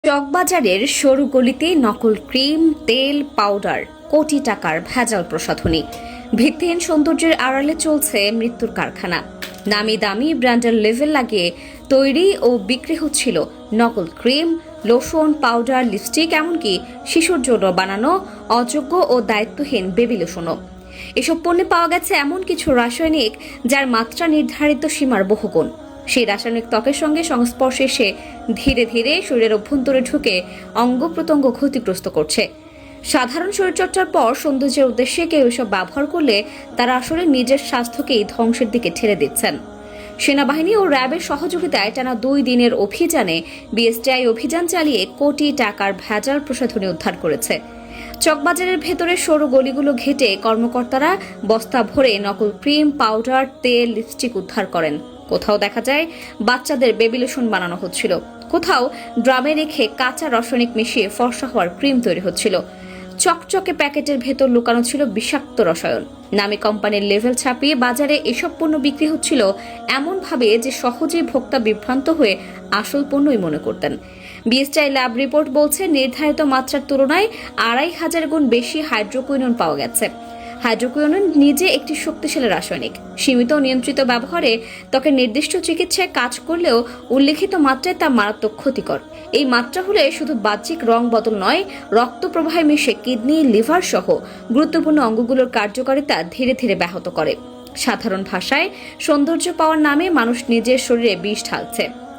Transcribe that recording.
চকবাজারের সরু গলিতে নকল ক্রিম, তেল, পাউডার, কোটি টাকার ভেজাল প্রসাধনী। ভিত্তিহীন সৌন্দর্যের আড়ালে চলছে মৃত্যুর কারখানা। নামি দামি ব্র্যান্ডের লেভেল লাগিয়ে তৈরি ও বিক্রি হচ্ছিল নকল ক্রিম, লোশন, পাউডার, লিপস্টিক, এমনকি শিশুর জন্য বানানো অযোগ্য ও দায়িত্বহীন বেবি লোশনও। এসব পণ্যে পাওয়া গেছে এমন কিছু রাসায়নিক যার মাত্রা নির্ধারিত সীমার বহুগুণ। সেই রাসায়নিক ত্বকের সঙ্গে সংস্পর্শে এসে ধীরে ধীরে শরীরের অভ্যন্তরে ঢুকে অঙ্গ প্রত্যঙ্গ ক্ষতিগ্রস্ত করছে। সাধারণ শরীরচর্চার পর সৌন্দর্যের উদ্দেশ্যে কেউ এসব ব্যবহার করলে তারা আসলে নিজের স্বাস্থ্যকেই ধ্বংসের দিকে ঠেলে দিচ্ছেন। সেনাবাহিনী ও র্যাবের সহযোগিতায় টানা 2 দিনের অভিযানে বিএসটিআই অভিযান চালিয়ে কোটি টাকার ভেজাল প্রসাধনী উদ্ধার করেছে। চকবাজারের ভেতরে সরু গলিগুলো ঘেটে কর্মকর্তারা বস্তা ভরে নকল ক্রিম, পাউডার, তেল, লিপস্টিক উদ্ধার করেন। কোথাও দেখা যায় বাচ্চাদের বেবি লোশন বানানো হচ্ছিল, কোথাও ড্রামে রেখে কাঁচা রাসায়নিক মিশিয়ে ফর্সা হওয়ার ক্রিম তৈরি হচ্ছিল। চকচকে প্যাকেটের ভেতর লুকানো ছিল বিষাক্ত রসায়ন। নামী কোম্পানির লেভেল ছাপিয়ে বাজারে এসব পণ্য বিক্রি হচ্ছিল এমনভাবে যে সহজেই ভোক্তা বিভ্রান্ত হয়ে আসল পণ্যই মনে করতেন। বিএসটিআই ল্যাব রিপোর্ট বলছে নির্ধারিত মাত্রার তুলনায় 2500 গুণ বেশি হাইড্রোকুইনোন পাওয়া গেছে। হাইড্রোকুইনোন নিজে একটি শক্তিশালী রাসায়নিক। সীমিত ও নিয়ন্ত্রিত ব্যবহারে ত্বকের নির্দিষ্ট চিকিৎসায় কাজ করলেও উল্লেখিত মাত্রায় তা মারাত্মক ক্ষতিকর। এই মাত্রা হলে শুধু বাহ্যিক রং বদল নয়, রক্ত প্রবাহে মিশে কিডনি, লিভার সহ গুরুত্বপূর্ণ অঙ্গগুলোর কার্যকারিতা ধীরে ধীরে ব্যাহত করে। সাধারণ ভাষায় সৌন্দর্য পাওয়ার নামে মানুষ নিজের শরীরে বিষ ঢালছে।